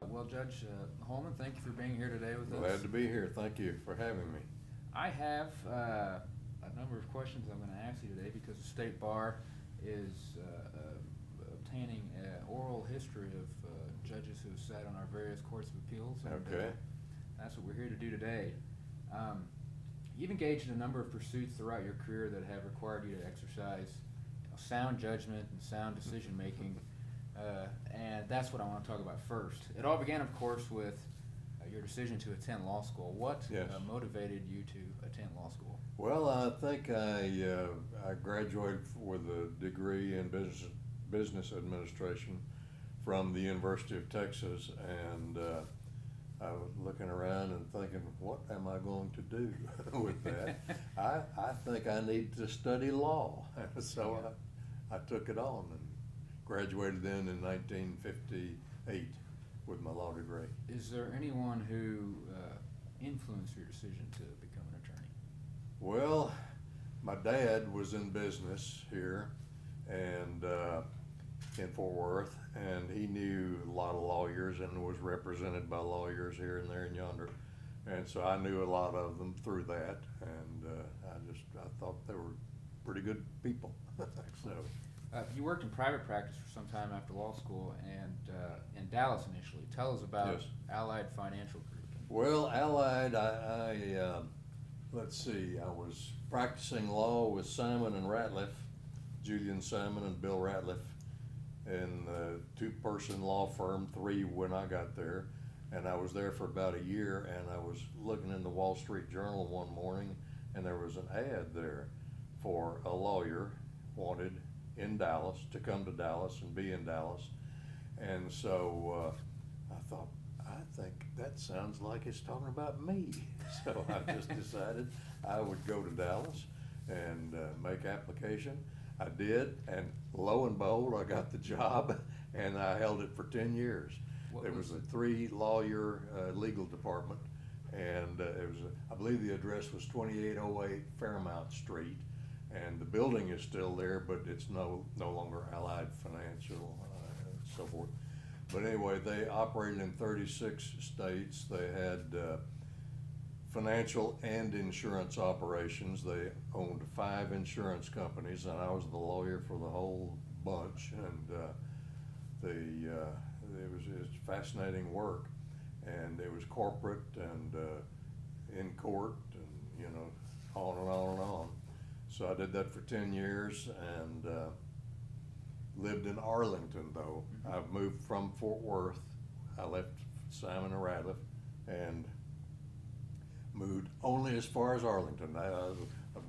Well, Judge Holman, thank you for being here today with us. Glad to be here. Thank you for having me. I have a number of questions I'm going to ask you today because the State Bar is obtaining an oral history of judges who have sat on our various courts of appeals. And, Okay. that's what we're here to do today. You've engaged in a number of pursuits throughout your career that have required you to exercise sound judgment and sound decision making. And that's what I want to talk about first. It all began, of course, with your decision to attend law school. What Yes. Motivated you to attend law school? Well, I think I graduated with a degree in business administration from the University of Texas, and I was looking around and thinking, what am I going to do with that? I think I need to study law, so I took it on and graduated then in 1958 with my law degree. Is there anyone who influenced your decision to become an attorney? Well, my dad was in business here and in Fort Worth, and he knew a lot of lawyers and was represented by lawyers here and there and yonder. And so I knew a lot of them through that, and I thought they were pretty good people. So. You worked in private practice for some time after law school, and in Dallas initially. Tell us about Yes. Allied Financial Group. Well, Allied, let's see, I was practicing law with Simon and Ratliff, Julian Simon and Bill Ratliff, in the two-person law firm, 3 when I got there. And I was there for about a year, and I was looking in the Wall Street Journal one morning, and there was an ad there for a lawyer wanted in Dallas, to come to Dallas and be in Dallas. And so I thought, I think that sounds like it's talking about me. So I just decided I would go to Dallas and make application. I did, and lo and behold, I got the job, and I held it for 10 years. There was a 3-lawyer legal department, and it was, I believe the address was 2808 Fairmount Street. And the building is still there, but it's no longer Allied Financial, and so forth. But anyway, they operated in 36 states. They had financial and insurance operations. They owned 5 insurance companies, and I was the lawyer for the whole bunch. And it was fascinating work, and it was corporate and in court, and on and on and on. So I did that for 10 years and lived in Arlington, though. I've moved from Fort Worth. I left Simon and Ratliff and moved only as far as Arlington. I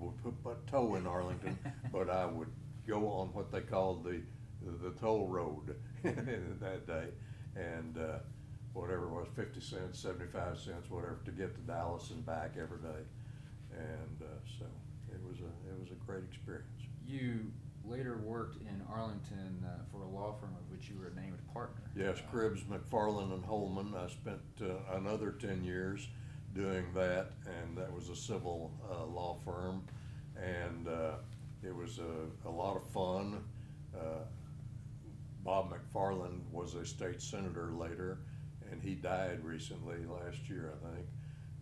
would put my toe in Arlington, but I would go on what they called the toll road that day, and whatever it was, 50 cents, 75 cents, whatever, to get to Dallas and back every day. And so it was a great experience. You later worked in Arlington for a law firm of which you were a named partner. Yes, Cribbs, McFarland, and Holman. I spent another 10 years doing that, and that was a civil law firm, and it was a lot of fun. Bob McFarland was a state senator later, and he died recently, last year, I think.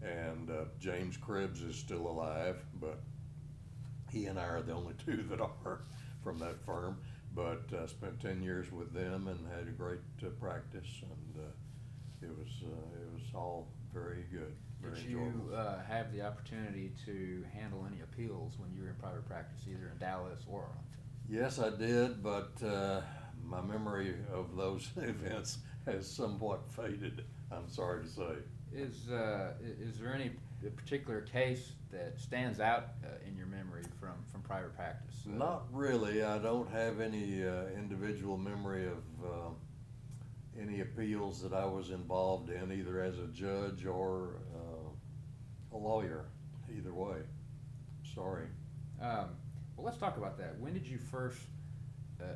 And James Cribbs is still alive, but he and I are the only 2 that are from that firm. But I spent 10 years with them and had a great practice, and it was all very good, very enjoyable. Did you have the opportunity to handle any appeals when you were in private practice, either in Dallas or Arlington? Yes, I did, but my memory of those events has somewhat faded, I'm sorry to say. Is there any particular case that stands out in your memory from private practice? Not really. I don't have any individual memory of any appeals that I was involved in, either as a judge or a lawyer, either way. Sorry. Well, let's talk about that. When did you first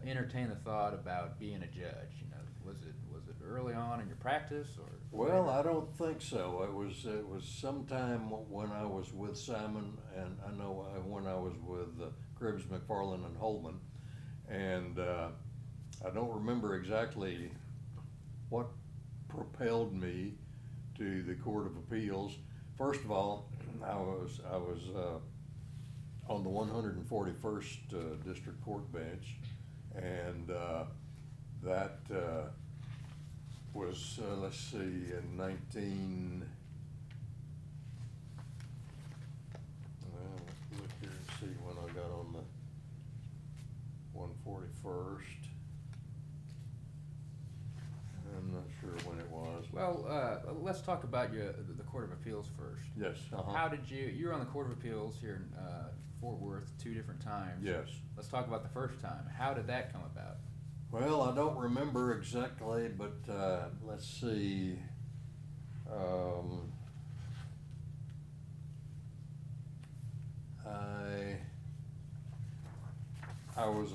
entertain the thought about being a judge? Was it early on in your practice, or? Well, I don't think so. It was sometime when I was with Simon, and I know when I was with the Cribbs, McFarland, and Holman. And I don't remember exactly what propelled me to the Court of Appeals. First of all, I was on the 141st District Court bench, and that was, let's see, in 19, look here and see when I got on the 141st. I'm not sure when it was. Well, let's talk about the Court of Appeals first. Yes. How did you were on the Court of Appeals here in Fort Worth 2 different times. Yes. Let's talk about the first time. How did that come about? Well, I don't remember exactly, but let's see. I was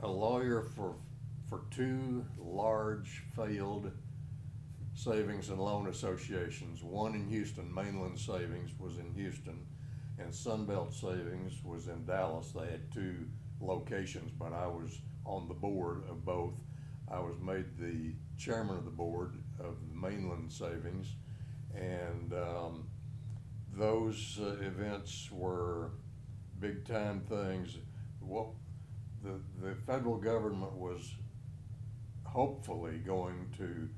a lawyer for 2 large failed savings and loan associations. One in Houston, Mainland Savings was in Houston, and Sunbelt Savings was in Dallas. They had 2 locations, but I was on the board of both. I was made the chairman of the board of Mainland Savings, and those events were big time things. What the federal government was hopefully going to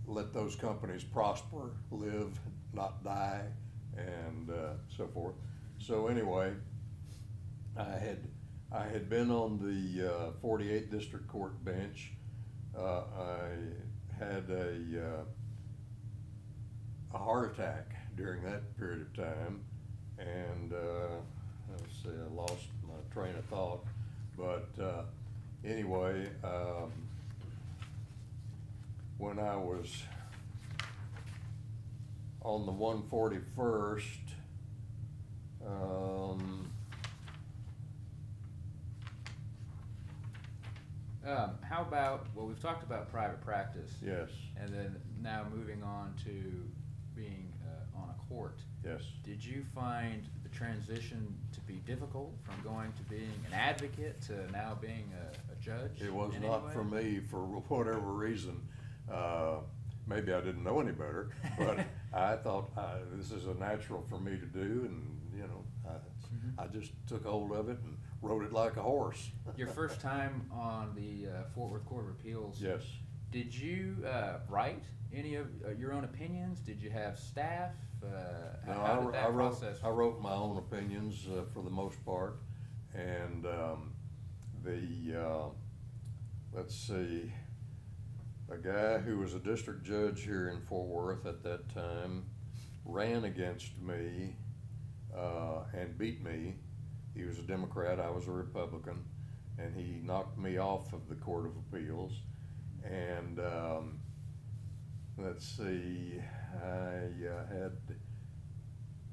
let those companies prosper, live, not die, and so forth. So anyway, I had been on the 48th District Court bench. I had a heart attack during that period of time, and let's see, I lost my train of thought. But anyway, when I was on the 141st, How about, well, we've talked about private practice. yes, And then now moving on to being on a court. yes. Did you find the transition to be difficult from going to being an advocate to now being a judge? It was in any not way? for me for whatever reason. Maybe I didn't know any better, but I thought this is a natural for me to do, and you know, I just took hold of it and rode it like a horse. Your first time on the Fort Worth Court of Appeals. Yes. Did you write any of your own opinions? Did you have staff? No, how did that process? I wrote my own opinions for the most part, and let's see, a guy who was a district judge here in Fort Worth at that time ran against me and beat me. He was a Democrat, I was a Republican, and he knocked me off of the Court of Appeals. And let's see, I had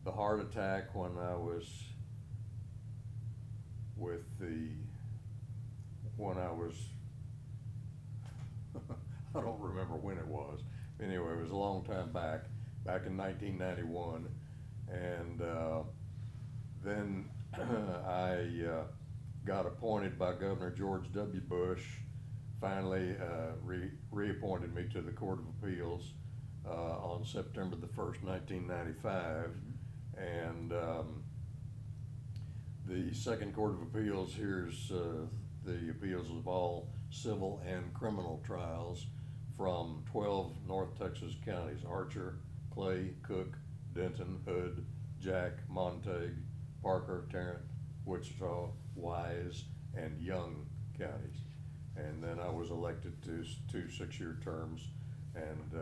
the heart attack when I was I don't remember when it was. Anyway, it was a long time back in 1991. And then I got appointed by Governor George W. Bush, finally reappointed me to the Court of Appeals on September the 1st, 1995. And the Second Court of Appeals hears the appeals of all civil and criminal trials from 12 North Texas counties: Archer, Clay, Cook, Denton, Hood, Jack, Montague, Parker, Tarrant, Wichita, Wise, and Young counties. And then I was elected to 2 6-year terms, and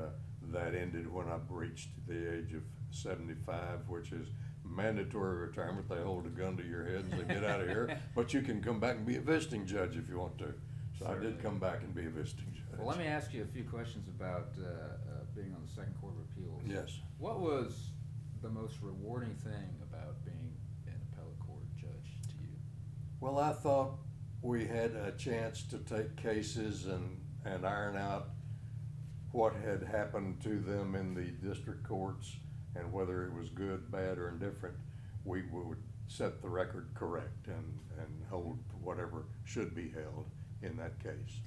that ended when I reached the age of 75, which is mandatory retirement. They hold a gun to your head and say, get out of here, but you can come back and be a visiting judge if you want to. So I did come back and be a visiting judge. Well, let me ask you a few questions about being on the Second Court of Appeals. Yes. What was the most rewarding thing about being an appellate court judge to you? Well, I thought we had a chance to take cases and iron out what had happened to them in the district courts, and whether it was good, bad, or indifferent. We would set the record correct and hold whatever should be held in that case.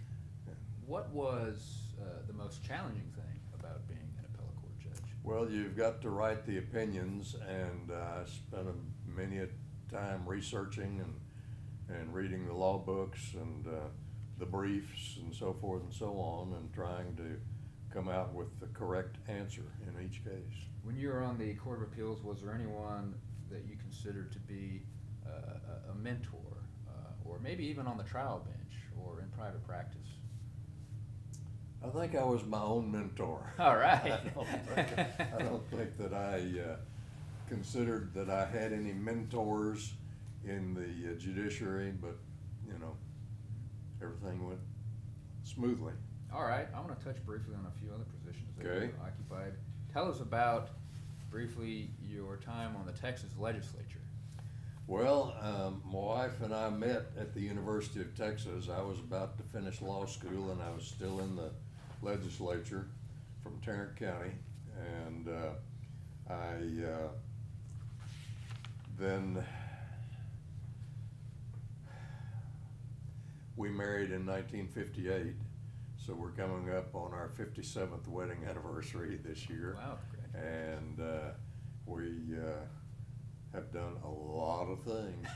What was the most challenging thing about being an appellate court judge? Well, you've got to write the opinions, and I spent many a time researching and reading the law books and the briefs and so forth and so on, and trying to come out with the correct answer in each case. When you were on the Court of Appeals, was there anyone that you considered to be a mentor, or maybe even on the trial bench or in private practice? I think I was my own mentor. All right. I don't think that I considered that I had any mentors in the judiciary, but, you know, everything went smoothly. All right, I want to touch briefly on a few other positions that Okay. you occupied. Tell us about, briefly, your time on the Texas legislature. Well, my wife and I met at the University of Texas. I was about to finish law school, and I was still in the legislature from Tarrant County, and then we married in 1958, so we're coming up on our 57th wedding anniversary this year. Wow, great. And we have done a lot of things.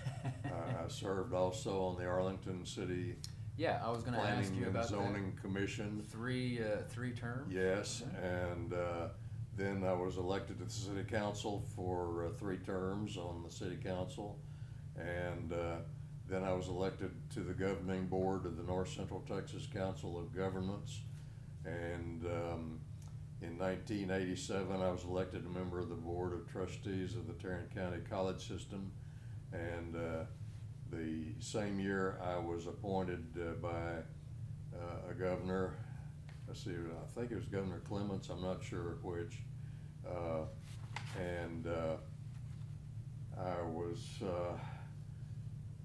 I served also on the Arlington City Yeah, I was going to ask Planning you and about Zoning that. Commission. Three terms? Yes, Okay. and then I was elected to the city council for 3 terms on the city council. And then I was elected to the governing board of the North Central Texas Council of Governments. And in 1987, I was elected a member of the board of trustees of the Tarrant County College System. And the same year, I was appointed by a governor. Let's see, I think it was Governor Clements, I'm not sure which. I was,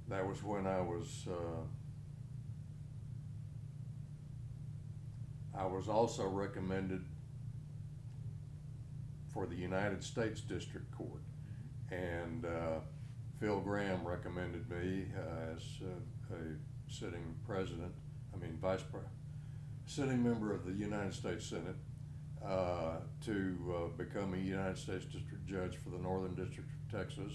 that was when I was also recommended for the United States District Court. And Phil Graham recommended me as a sitting president, sitting member of the United States Senate, to become a United States District Judge for the Northern District of Texas.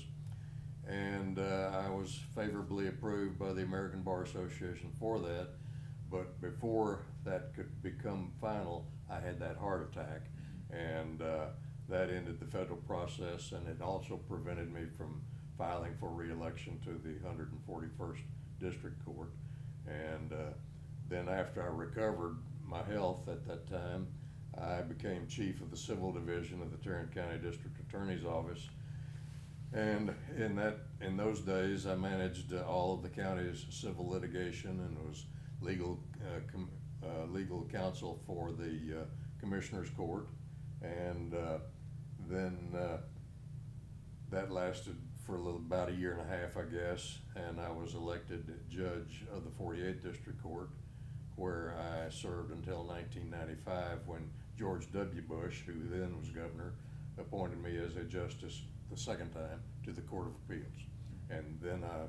And I was favorably approved by the American Bar Association for that. But before that could become final, I had that heart attack, and that ended the federal process, and it also prevented me from filing for re-election to the 141st District Court. And then after I recovered my health at that time, I became chief of the Civil Division of the Tarrant County District Attorney's Office. And in those days, I managed all of the county's civil litigation and was legal counsel for the Commissioner's Court. And then that lasted for about a year and a half, I guess, and I was elected judge of the 48th District Court, where I served until 1995, when George W. Bush, who then was governor, appointed me as a justice the second time to the Court of Appeals. And then I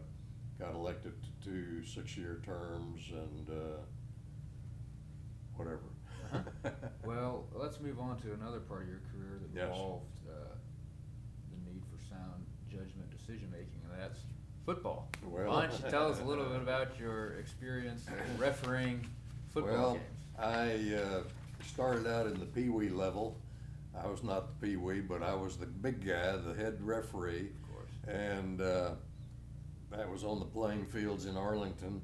got elected to 2 6-year terms and whatever. Well, let's move on to another part of your career that Yes. involved the need for sound judgment decision-making, and that's football. Well, Why don't you tell us a little bit about your experience refereeing football games? I started out in the Pee-wee level. I was not the Pee-wee, but I was the big guy, the head referee. Of course. And that was on the playing fields in Arlington.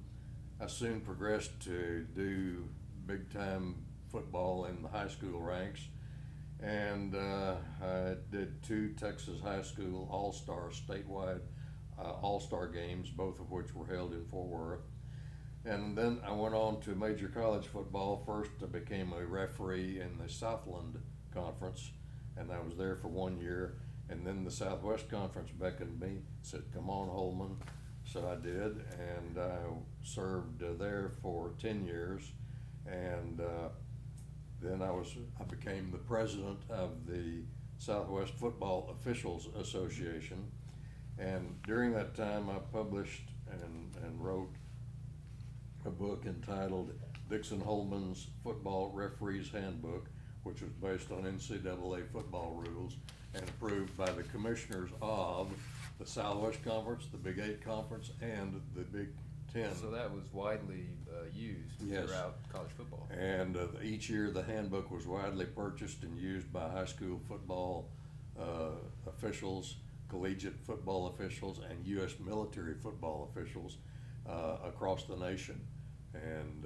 I soon progressed to do big-time football in the high school ranks. And I did 2 Texas high school all-star statewide all-star games, both of which were held in Fort Worth. And then I went on to major college football. First, I became a referee in the Southland Conference, and I was there for 1 year. And then the Southwest Conference beckoned me, said, "Come on, Holman." So I did, and I served there for 10 years. And then I became the president of the Southwest Football Officials Association. And during that time, I published and wrote a book entitled Dixon Holman's Football Referee's Handbook, which was based on NCAA football rules and approved by the commissioners of the Southwest Conference, the Big 8 Conference, and the Big 10. So that was widely used Yes. throughout college football. And each year, the handbook was widely purchased and used by high school football officials, collegiate football officials, and U.S. military football officials across the nation. And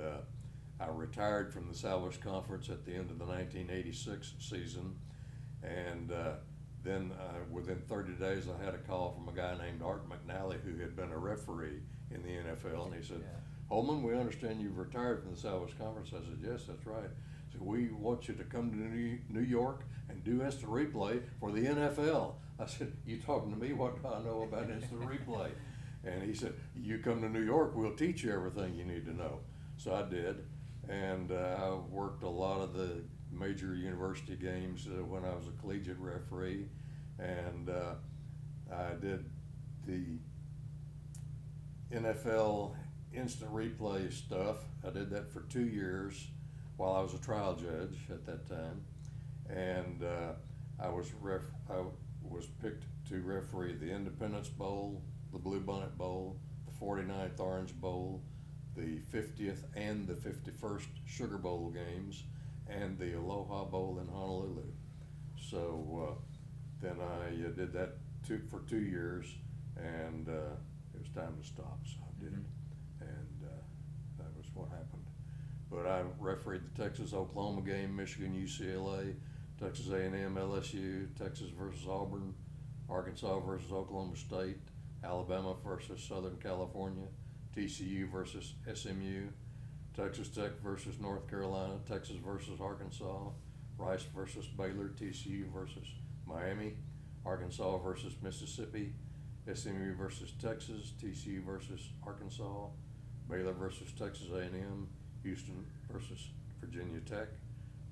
I retired from the Southwest Conference at the end of the 1986 season, and then within 30 days, I had a call from a guy named Art McNally, who had been a referee in the NFL, and he said, Yeah. Holman, we understand you've retired from the Southwest Conference. I said, yes, that's right. So we want you to come to New York and do instant replay for the NFL. I said, you talking to me? What do I know about instant replay? And he said, you come to New York, we'll teach you everything you need to know. So I did, and I worked a lot of the major university games when I was a collegiate referee, and I did the NFL instant replay stuff. I did that for 2 years while I was a trial judge at that time, and I was picked to referee the Independence Bowl, the Blue Bonnet Bowl, the 49th Orange Bowl, the 50th and the 51st Sugar Bowl games, and the Aloha Bowl in Honolulu. So then I did that for 2 years, and it was time to stop, so I did it. And that was what happened. But I refereed the Texas-Oklahoma game, Michigan-UCLA, Texas A&M, LSU, Texas versus Auburn, Arkansas versus Oklahoma State, Alabama versus Southern California, TCU versus SMU, Texas Tech versus North Carolina, Texas versus Arkansas, Rice versus Baylor, TCU versus Miami, Arkansas versus Mississippi, SMU versus Texas, TCU versus Arkansas, Baylor versus Texas A&M, Houston versus Virginia Tech,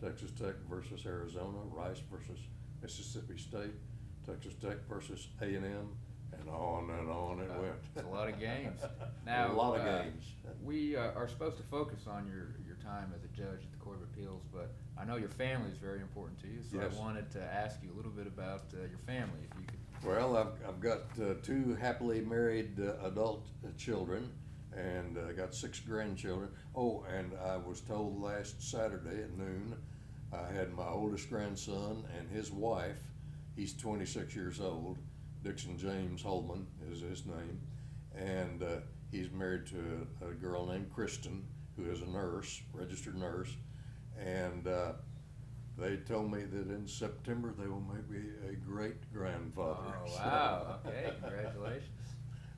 Texas Tech versus Arizona, Rice versus Mississippi State, Texas Tech versus A&M, and on it went. It's a lot of games. Now, a lot of games. We are supposed to focus on your time as a judge at the Court of Appeals, but I know your family is very important to you, so Yes. I wanted to ask you a little bit about your family, if you could. Well, I've got 2 happily married adult children, and I got 6 grandchildren. Oh, and I was told last Saturday at noon, I had my oldest grandson and his wife. He's 26 years old. Dixon James Holman is his name, and he's married to a girl named Kristen, who is a nurse, registered nurse, and they told me that in September they will make me a great grandfather. Oh, wow. Okay, congratulations.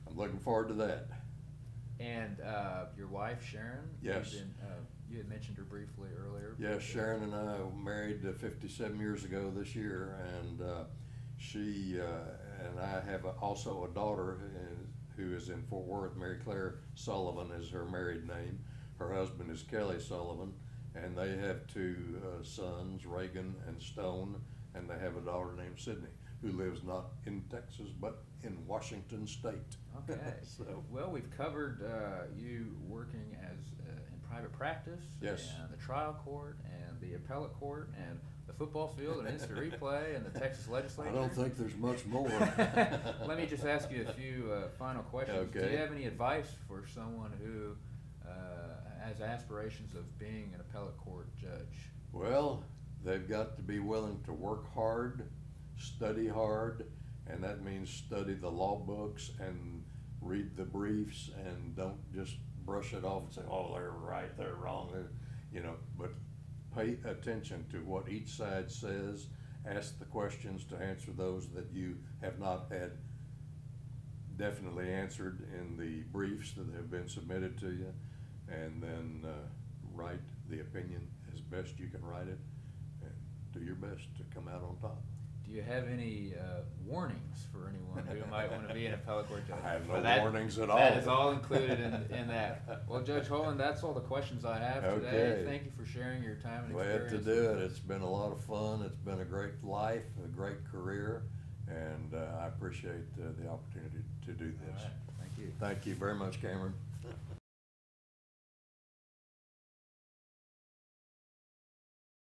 I'm looking forward to that. And your wife, Sharon? Yes. You had mentioned her briefly earlier. Yes, Sharon and I were married 57 years ago this year, and she and I have also a daughter who is in Fort Worth. Mary Claire Sullivan is her married name. Her husband is Kelly Sullivan, and they have 2 sons, Reagan and Stone, and they have a daughter named Sydney, who lives not in Texas but in Washington State. Okay. So, Well, we've covered you working as in private practice, Yes. and the trial court, and the appellate court, and the football field, and instant replay, and the Texas legislature. I don't think there's much more. Let me just ask you a few final questions. Do Okay. you have any advice for someone who has aspirations of being an appellate court judge? Well, they've got to be willing to work hard, study hard, and that means study the law books and read the briefs, and don't just brush it off and say, oh, they're right, they're wrong, but pay attention to what each side says, ask the questions to answer those that you have not had definitely answered in the briefs that have been submitted to you, and then write the opinion as best you can write it, and do your best to come out on top. Do you have any warnings for anyone who might want to be an appellate court judge? I have no Well, warnings at all. That is all included in that. Well, Judge Holman, that's all the questions I have today. Okay. Thank you for sharing your time and Glad experience. to do it. It's been a lot of fun. It's been a great life, a great career, and I appreciate the opportunity to do All this. right, thank you. Thank you very much, Cameron.